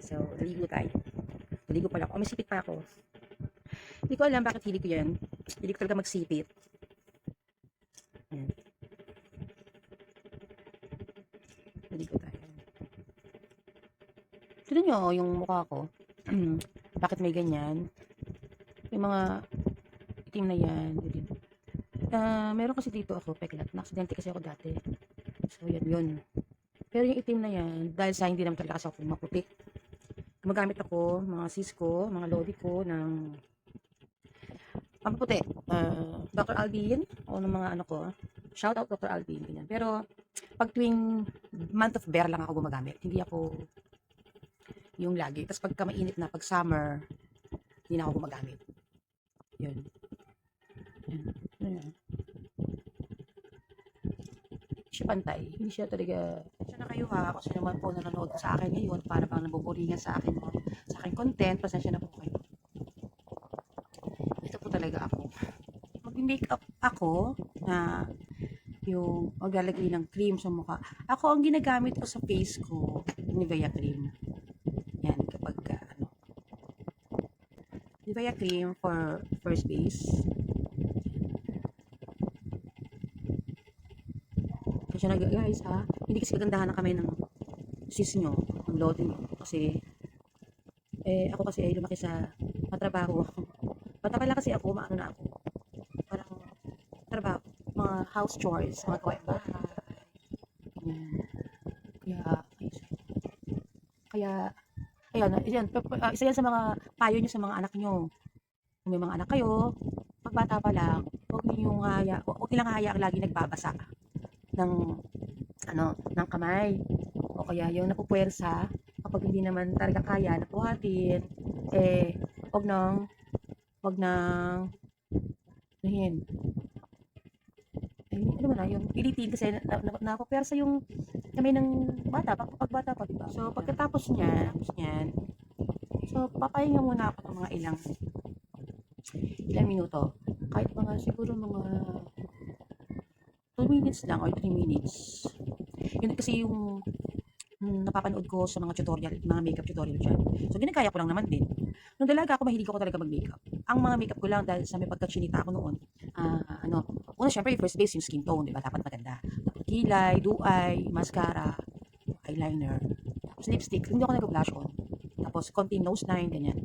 So, naligo tayo. Naligo pala ako. Oh, may sipit pa ako. Hindi ko alam bakit hilig ko yan. Hilig ko talaga magsipit. Ayan. Naligo tayo. Tignan nyo yung mukha ko. Bakit may ganyan? Yung mga itim na yan. Meron kasi dito ako, peklat. Na-accidente kasi ako dati. So, yun. Pero yung itim na yan, dahil sa hindi naman talaga kasi ako maputi. Gumagamit ako, mga sis ko, mga lodi ko, ng pampaputi. Dr. Alvin, o ng mga ano ko. Shout out Dr. Alvin, ganyan. Pero, pag tuwing month of bear lang ako gumagamit. Hindi ako yung lagi. Tapos pagka mainit na, pag summer, hindi na ako gumagamit. Yun. Yun. Siya pantay. Hindi siya talaga. Siya na kayo ha. Kasi naman po nanonood sa akin ngayon para bang nabuburingan sa akin sa akin content. Pasensya na po kayo. Ito po talaga ako. Mag-makeup ako na yung maglalagay ng cream sa mukha. Ako ang ginagamit ko sa face ko, Nivea cream. Yan, kapag ano. Nivea cream for first base. Kasi na guys ha, hindi kasi kagandahan na kami ng sis nyo, ng lodi nyo. Kasi, ako kasi ay lumaki sa matrabaho. Bata pala kasi ako, maano na ako. Parang trabaho, mga house chores, mga gawain bahay. Kaya, kaya, ayan, isa yan sa mga payo nyo sa mga anak nyo. Kung may mga anak kayo, pag bata pa lang, huwag nilang haya ang lagi nagbabasa ng ng kamay. O kaya yung napupuwersa, kapag hindi naman talaga kaya na buhatin, wag nang nahin. Ano ba na, yung pilitin kasi napupuwersa yung kamay ng bata, pag bata pa, diba? So, pagkatapos niyan, so, papahinga muna ako ng mga ilang minuto. Kahit siguro mga 2 minutes lang or 3 minutes. Yun kasi yung napapanood ko sa mga tutorial, mga makeup tutorial dyan. So, ginagaya ko lang naman din. Nung dalaga ako, mahilig ako talaga mag-makeup. Ang mga makeup ko lang dahil sa may pagkachinita ako noon, una syempre, first base yung skin tone, di ba? Dapat maganda. Dapat kilay, duay, mascara, eyeliner, tapos lipstick. Hindi ako nag-blush on. Tapos, konting nose line, ganyan.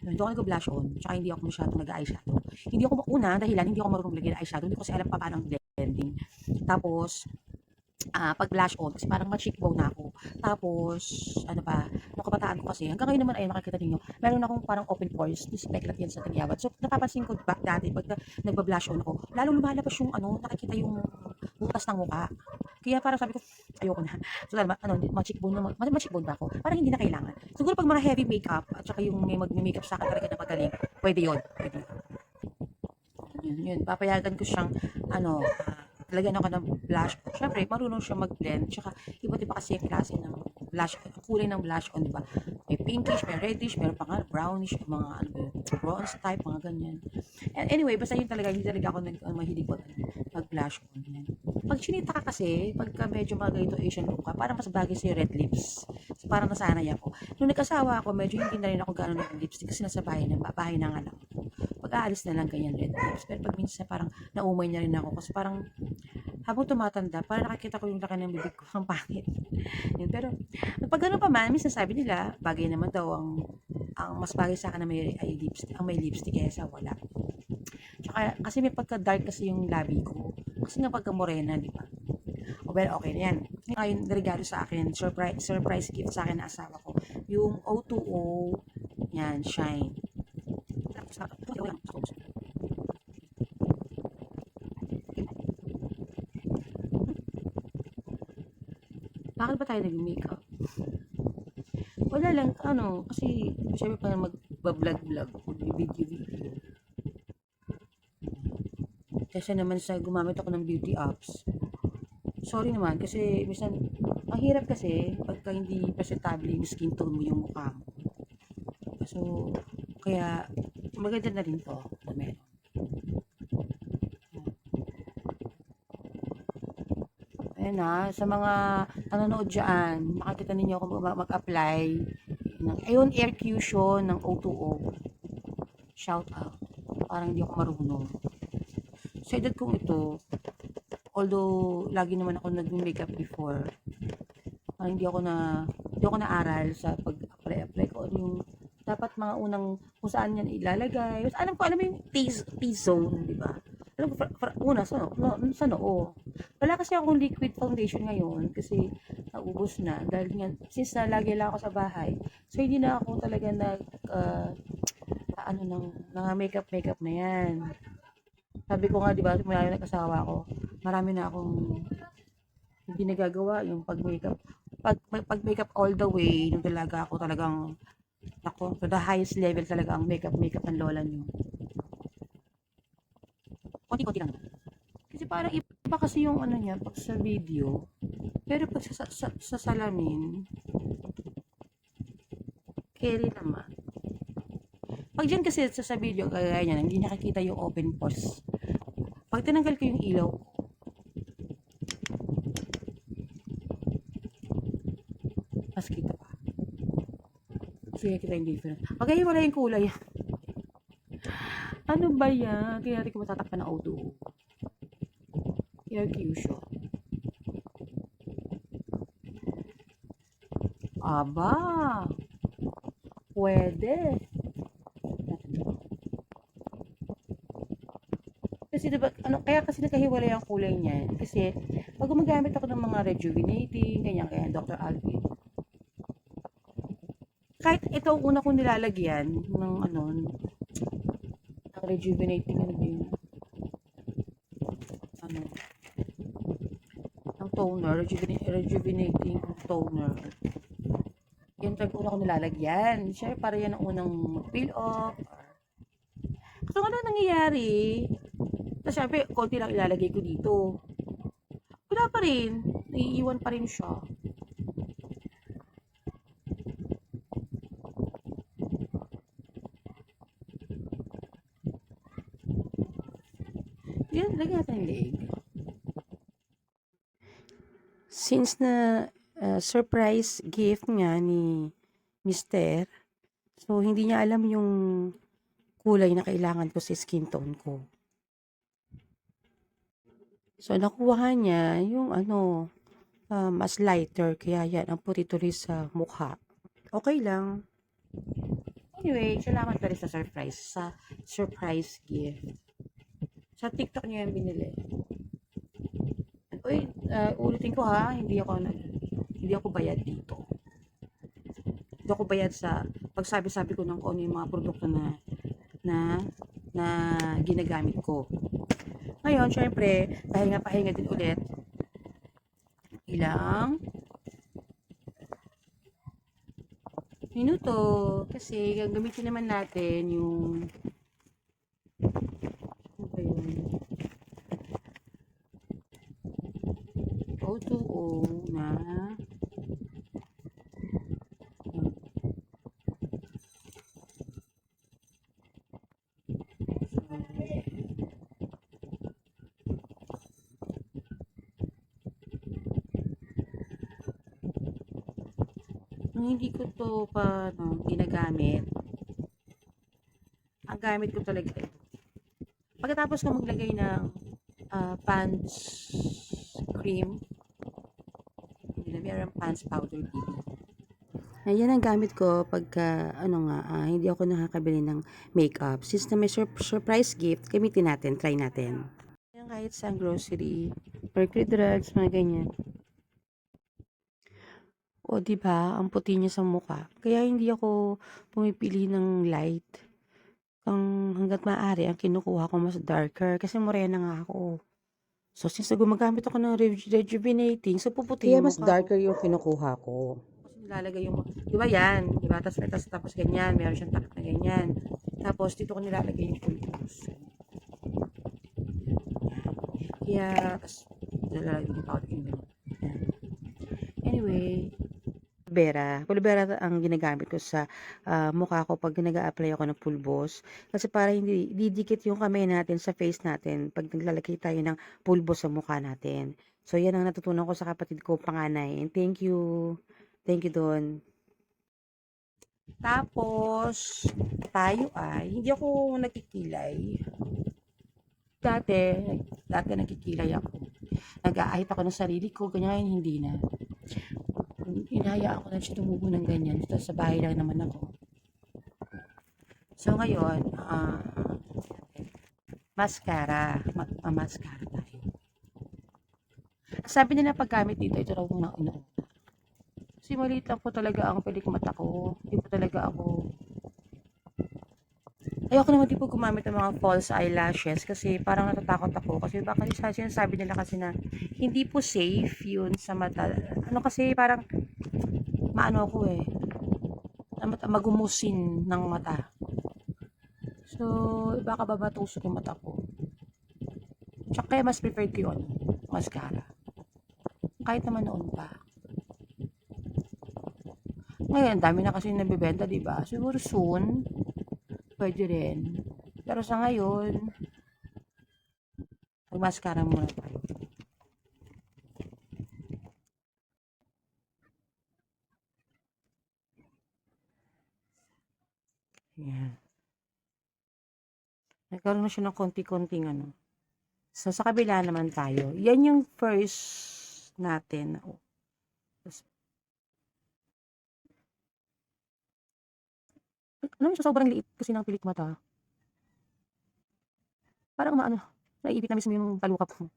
Hindi ako nag-blush on, tsaka hindi ako masyadong nag-eyeshadow. Hindi ako dahilan, hindi ako marunong maglagay ng eyeshadow, hindi ko kasi alam pa paano blending. Tapos, pag blush on, kasi parang ma-cheekbone na ako. Tapos, ano pa, nung kabataan ko kasi, hanggang ngayon naman ay nakikita ninyo, meron akong parang open pores, dispeklat yan sa tagyawat. So, napapansin ko dati, pag nagba-blush on ako, lalong lumalabas yung nakikita yung butas ng mukha. Kaya parang sabi ko, ayoko na. So, ma-cheekbone ba ako? Parang hindi na kailangan. Siguro pag mga heavy makeup, at saka yung may mag-makeup sa akin talaga na magaling, pwede yun. Yun. Papayagan ko siyang, lagyan ako ng blush on. Syempre, marunong siya mag-blend. Tsaka, iba't iba kasi yung klase ng blush on. Kulay ng blush on, di ba? May pinkish, may reddish, meron pa nga brownish, mga bronze type, mga ganyan. And anyway, basta yun talaga, hindi talaga ako mahilig mag-blush on. Yan. Pag chinita ka kasi, pagka medyo mga ganito Asian look ka, parang mas bagay sa'yo red lips. So, parang nasanay ako. Nung nagkasawa ako, medyo hindi na rin ako gano'n ng lipstick kasi nasa bahay ng anak ko. Pag-aalis na lang ganyan red lips. Pero pag minsan parang naumay na rin ako kasi parang habang tumatanda, parang nakikita ko yung laki ng bibig ko, ang pangit. Yun, pero pag gano'n pa man, minsan sabi nila, bagay naman daw ang mas bagay sa akin na may lipstick kaysa wala. Tsaka, kasi may pagka-dark kasi yung labi ko. Kasi nga pagka-morena, di ba? O, pero okay na yan. Ngayon, regalo sa akin, surprise gift sa akin na asawa ko. Yung O2O, yan, Shine. Bakit ba tayo nag-makeup? Wala lang, kasi syempre pa mag-vlog-vlog, mag-video-video. Kasi naman sa gumamit ako ng beauty apps. Sorry naman, kasi minsan, ang hirap kasi pagka hindi presentable yung skin tone mo yung mukha mo. So, kaya, maganda na rin to na meron. Ayan na, sa mga nanonood dyan, makikita ninyo kung mag-apply. Ayun, Air Fusion ng O2O. Shout out. Parang hindi ako marunong. Sa edad kong ito, although lagi naman ako nag-makeup before, hindi ako naaral sa pag-apply ko ano yung dapat mga unang kung saan yan ilalagay. Basta alam mo yung T-zone, di ba? Alam ko, una, sa noo. Wala kasi akong liquid foundation ngayon kasi naubos na. Dahil nga, since na lagi lang ako sa bahay, so hindi na ako talaga mga makeup na yan. Sabi ko nga, di ba, mula yung nag-asawa ko, marami na akong hindi nagagawa yung pag-makeup. Pag-makeup all the way, nung talaga ako talagang, ako, to the highest level talaga ang makeup ng lola niyo. Konti-konti lang. Kasi parang iba kasi yung ano niya, pag sa video, pero pag sa salamin, carry naman. Pag dyan kasi sa video, kagaya niya, hindi nakikita yung open pores. Pag tinanggal ko yung ilaw, mas kita pa. Sige, kita yung difference. Okay, wala yung kulay. Ano ba yan? Kaya natin ko matatakpan ng O2. Air Fusion. Aba! Pwede. Kasi diba, kaya kasi nagkahiwalay ang kulay niya. Kasi, pag gumagamit ako ng mga rejuvenating, ganyan, kaya Dr. Alvin, kahit ito ang una kong nilalagyan ng rejuvenating, ng toner, rejuvenating toner. Yan talaga una kong nilalagyan. Siyempre, para yan ang unang peel off. So, ano nangyayari? Tapos, syempre, konti lang ilalagay ko dito. Wala pa rin. Naiiwan pa rin siya. Yan, lagyan natin yung leeg. Since na surprise gift nga ni Mister, so hindi niya alam yung kulay na kailangan ko sa skin tone ko. So, nakuha niya yung mas lighter, kaya yan, ang puti tuloy sa mukha. Okay lang. Anyway, salamat pa rin sa surprise gift. Sa TikTok niya yung binili. Uy, ulitin ko ha, hindi ako bayad dito. Hindi ako bayad sa pagsabi-sabi ko ng kung ano yung mga produkto na ginagamit ko. Ngayon, syempre, pahinga din ulit. Ilang minuto. Kasi, gagamitin naman natin yung ano ba yun? O2O na nung hindi ko to ginagamit, ang gamit ko talaga ito. Pagkatapos ko maglagay ng pants cream, meron pants powder BB. Ayan ang gamit ko pagka hindi ako nakakabili ng makeup. Since na may surprise gift, gamitin natin, try natin. Ayan, kahit sa grocery, Mercury Drugs, mga ganyan. O, di ba? Ang puti niya sa mukha. Kaya hindi ako pumipili ng light. Hanggat maaari, ang kinukuha ko mas darker. Kasi morena nga ako. So, since gumagamit ako ng rejuvenating, so puputi yung mukha ko. Kaya mas darker yung kinukuha ko. Kasi nilalagay yung, di ba yan? Di ba? Tapos ganyan, meron siyang takip na ganyan. Tapos, dito ko nilalagay yung pulbos. Kaya, tapos, nilalagay yung powder yung ganyan. Anyway, Pulbera ang ginagamit ko sa mukha ko pag nag-a-apply ako ng pulbos. Kasi para hindi didikit yung kamay natin sa face natin pag naglalagay tayo ng pulbos sa mukha natin. So, yan ang natutunan ko sa kapatid ko panganay. And thank you. Thank you, Don. Tapos, tayo ay, hindi ako nagkikilay. Dati, dati nagkikilay ako. Nag-aahit ako ng sarili ko, ganyan, hindi na. Inaya ako na siya tumubo ng ganyan. Tapos sa bahay lang naman ako. So ngayon, mascara. Mascara tayo. Sabi nila paggamit dito, ito raw muna ino. Kasi maliit lang po talaga ang pelik mata ko. Hindi po talaga ako. Ayoko naman din po gumamit ng mga false eyelashes kasi parang natatakot ako. Kasi baka sinasabi nila kasi na hindi po safe yun sa mata. Ano kasi parang maano ako eh. Magumusin ng mata. So, baka ba matusok yung mata ko. Tsaka kaya mas preferred ko yun. Mascara. Kahit naman noon pa. Ngayon, dami na kasi nabibenta, di ba? Siguro soon, pwede rin. Pero sa ngayon, mag-mascara muna tayo. Yan. Nagkaroon na siya ng konti-konting ano. So, sa kabila naman tayo. Yan yung first natin. Ano yung sobrang liit kasi ng pilik mata? Parang maano, naiipit na mismo yung talukap ko.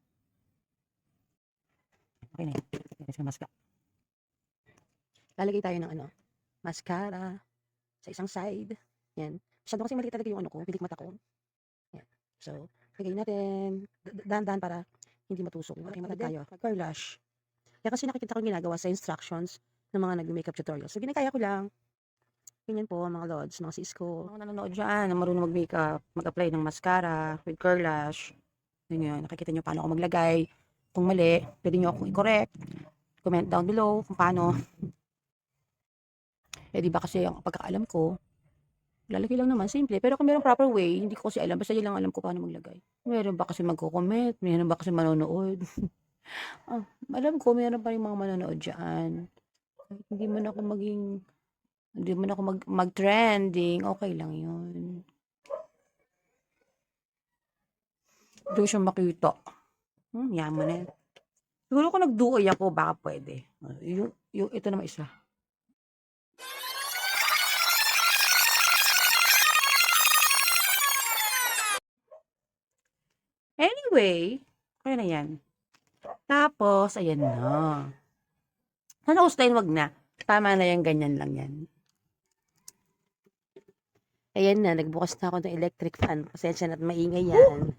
Okay na yan. Sa mascara. Lalagay tayo ng ano, mascara sa isang side. Yan. Masyado kasi maliit talaga yung ano ko, pilik mata ko. Yan. So, lagay natin dahan-dahan para hindi matusok. Okay, matag tayo. Eyelash. Kaya kasi nakikita ko yung ginagawa sa instructions ng mga nag-makeup tutorials. So, ginagaya ko lang. Ganyan po, mga lods, mga sis ko. Mga nanonood dyan, na marunong mag-makeup, mag-apply ng mascara with curl lash. Yun, nakikita nyo paano ako maglagay. Kung mali, pwede nyo akong i-correct. Comment down below kung paano. Eh, di ba kasi ang pagkakaalam ko, lalagay lang naman, simple. Pero kung mayroong proper way, hindi ko kasi alam. Basta yun lang alam ko paano maglagay. Meron ba kasi magko-comment? Meron ba kasi manonood? Alam ko, meron pa rin mga manonood dyan. Hindi man ako mag-trending, okay lang yun. Doon siya makita. Yaman na. Siguro kung nagduoy ako, baka pwede. Ito naman isa. Anyway, kaya na yan. Tapos, ayan na. Sana Austin, wag na. Tama na yan, ganyan lang yan. Ayan na, nagbukas na ako ng electric fan. Pasensya na't maingay yan.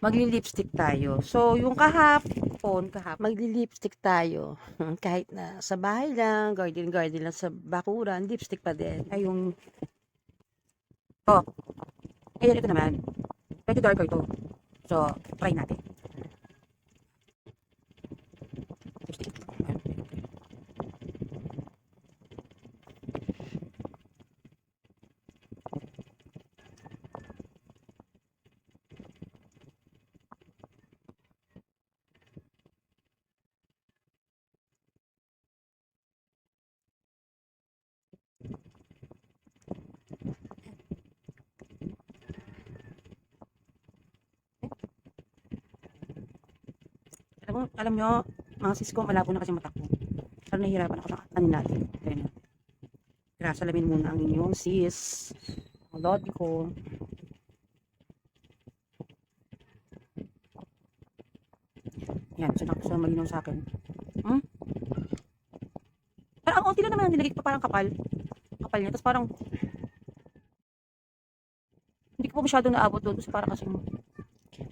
Magli-lipstick tayo. So, yung kahapon, magli-lipstick tayo. Kahit na sa bahay lang, garden lang sa bakuran, lipstick pa din. Ay, yung... Oh, ayan, ito naman. Medyo darker to. So, try natin. Lipstick. Alam nyo, mga sis ko, malabo na kasi mata ko. Pero nahihirapan ako sa kanin natin. Kaya na. Kaya salamin muna ang inyong sis. Ang lodi ko. Yan, so malinaw sa akin. Pero ang unti lang naman, nilagay ko pa parang kapal. Kapal niya. Tapos parang, hindi ko pa masyado naabot doon. Kasi parang kasi,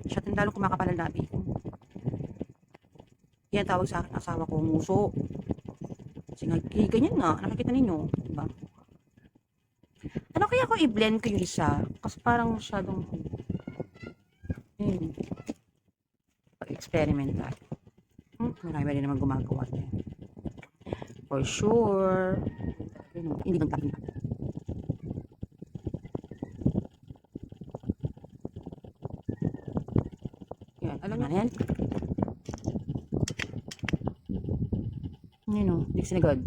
masyadong lalong kumakapal ang labi ko. Yan tawag sa akin, asawa ko, muso. Kasi ganyan nga, nakikita ninyo. Diba? Ano kaya ko i-blend ko yung isa? Kasi parang masyadong, experiment tayo. Marami rin naman gumagawa niya. For sure. Hindi bang tapin pa. Yan, alam mo yan? Yun o, hindi sinagad.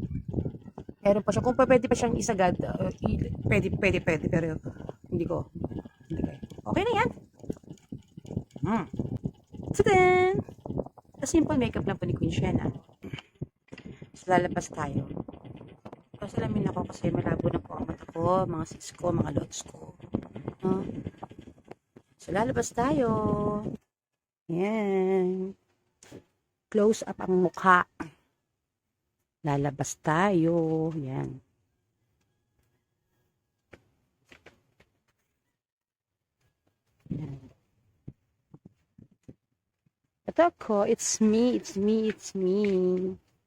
Meron pa siya. Kung pwede pa siyang isagad, pwede. Pero hindi ko. Hindi ko. Okay na yan. Hmm. So then, the simple makeup lang po ni Queen Sienna. So, lalabas tayo. Pasalamin ako kasi malabo na po ang mata ko, mga sis ko, mga lods ko. No? So, lalabas tayo. Yan. Close up ang mukha. Lalabas tayo. Yan. Yan. Ito ako. It's me.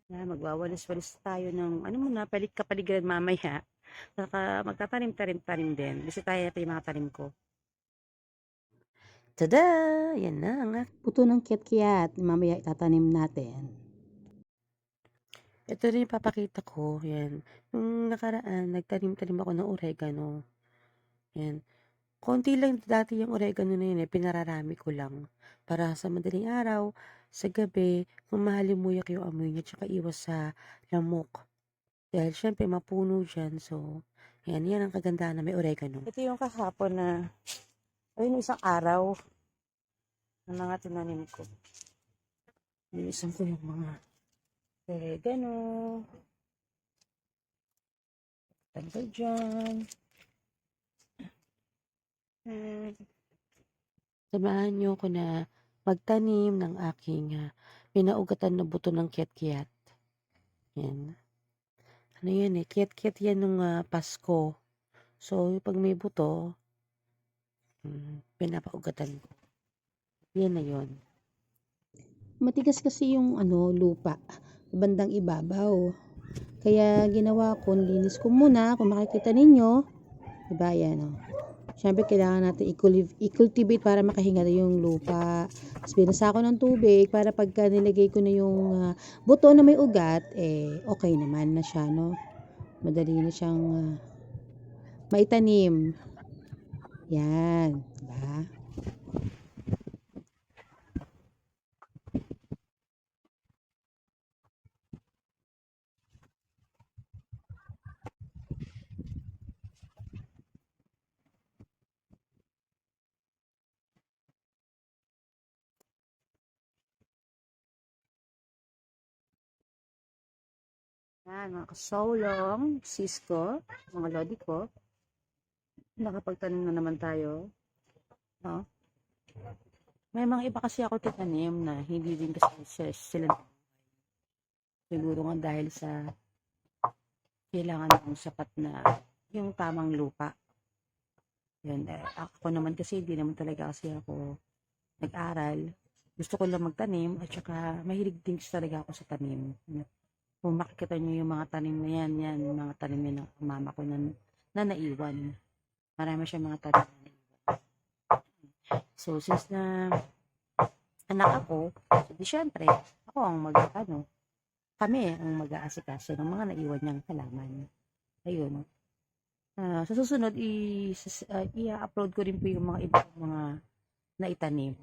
Yan, magwawalis-walis tayo ng, ano muna, palit kapaligiran mamaya. Saka magtatanim-tanim din. Kasi tayo yung mga tanim ko. Tada! Yan na nga. Puto ng kiat-kiat. Mamaya itatanim natin. Ito rin papakita ko. Yan. Nung nakaraan, nagtanim-tanim ako ng oregano. Yan. Konti lang dati yung oregano na yun eh. Pinararami ko lang. Para sa madaling araw, sa gabi, mamahalimuyak yung amoy niya. Tsaka iwas sa lamok. Dahil syempre mapuno dyan. So, yan ang kagandahan na may oregano. Ito yung kahapon na, ayun isang araw ng mga tinanim ko. Inisan ko yung mga oregano. Tanggal dyan. Samahan niyo ko na magtanim ng aking pinaugatan na buto ng kiat-kiat. Yan. Ano yan eh, kiat-kiat yan nung Pasko. So, pag may buto, pinapaugatan ko. Yan na yun. Matigas kasi yung lupa sa bandang ibabaw. Kaya ginawa ko, linis ko muna. Kung makikita ninyo, diba yan o. Siyempre kailangan natin i-cultivate para makahinga na yung lupa. Tapos binasa ko ng tubig para pagka nilagay ko na yung buto na may ugat, okay naman na siya, no? Madali na siyang maitanim. Yan, diba? Yan, mga kasolong, sis ko, mga lodi ko. Nakapagtanim na naman tayo. No? May mga iba kasi ako titanim na hindi din kasi sila siguro nga dahil sa kailangan ng sapat na yung tamang lupa. Yun, ako naman kasi hindi naman talaga kasi ako nag-aral. Gusto ko lang magtanim at saka mahilig din talaga ako sa tanim. Kung makikita nyo yung mga tanim na yan, yung mga tanim yan ng mama ko na naiwan. Marami siya mga tanim na naiwan. So, since na anak ako, so di syempre, ako ang kami ang mag-aasikaso ng mga naiwan niyang halaman. Ayun. Sa susunod, i-upload ko rin po yung mga ibang mga naitanim.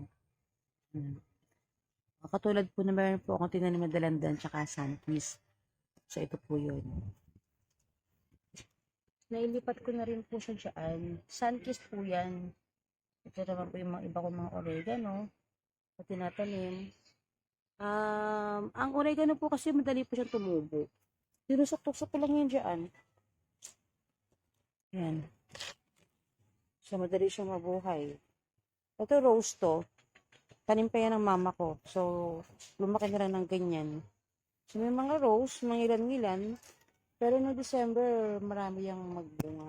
Katulad po na meron po akong tinanim na dalandan tsaka sunkiss. So, ito po yun. Nailipat ko na rin po siya dyan. Sunkiss po yan. Ito naman po yung mga iba kong mga oregano na tinatanim. Ang oregano po kasi madali po siyang tumubo. Sinusok-tok ko lang yan dyan. Yan. So, madali siyang mabuhay. Ito rose to. Tanim pa yan ng mama ko. So, lumaki na rin ng ganyan. So, may mga rose, mga ilan-ilan. Pero no December, marami yung magbunga.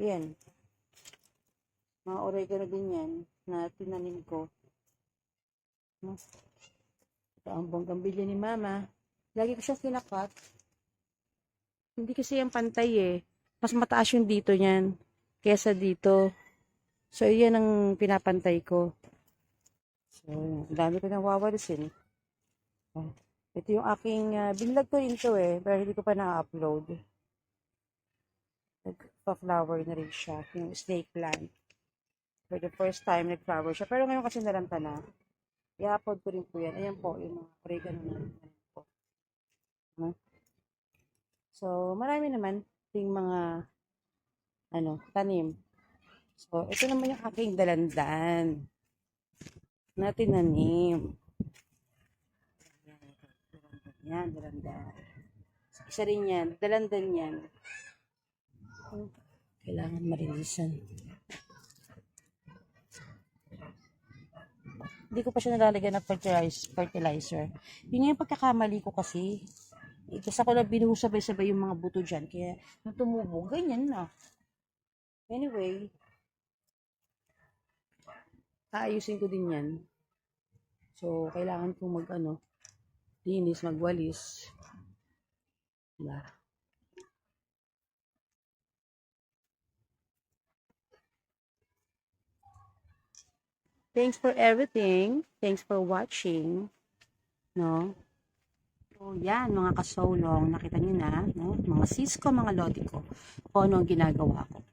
Yan. Mga oregano din yan na tinanim ko. Ito ang bonggambilya ni mama. Lagi ko siya kinakat. Hindi kasi yung pantay eh. Mas mataas yung dito niyan kesa dito. So, yan ang pinapantay ko. So, ang dami ko nang wawalisin. Ito yung aking, binlog ko rin to pero hindi ko pa na-upload. Nagpa-flower na rin siya, yung snake plant. For the first time, nag-flower siya. Pero ngayon kasi nalanta na. I-upload ko rin po yan. Ayan po, yung mga oregano na po. No? So, marami naman ting mga tanim. So, ito naman yung aking dalandan na tinanim. Yan, dalandan. Isa rin yan, dalandan yan. Kailangan marilisan. Hindi ko pa siya nalalagyan ng fertilizer. Yun yung pagkakamali ko kasi. Kasi ako na binuhos sabay-sabay yung mga buto dyan. Kaya, nung tumubo, ganyan na. Anyway, aayusin ko din yan. So, kailangan kong linis, magwalis. Diba? Thanks for everything. Thanks for watching. No? So, yan, mga kasolong. Nakita niyo na, no? Mga sis ko, mga lodi ko. Kung ano ang ginagawa ko.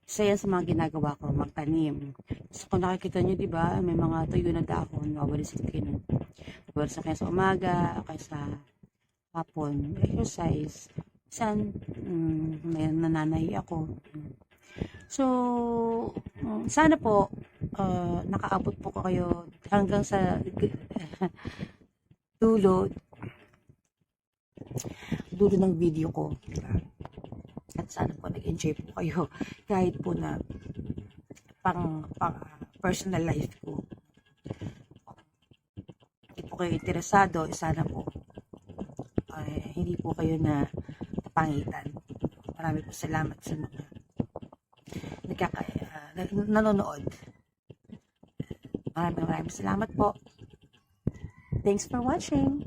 Isa yan sa mga ginagawa ko, magtanim. So, kung nakikita nyo, di ba, may mga tuyo na dahon, wawalisin kayo nun. Wawalisin kayo sa umaga, o kayo sa hapon, exercise. San, may nananahi ako. So, sana po, nakaabot po ko kayo hanggang sa dulo ng video ko. Diba? At sana po nag-enjoy po kayo kahit po na pang personal life ko. Hindi po kayo interesado, sana po hindi po kayo na pangitan. Marami po salamat sa mga nanonood. Maraming salamat po. Thanks for watching.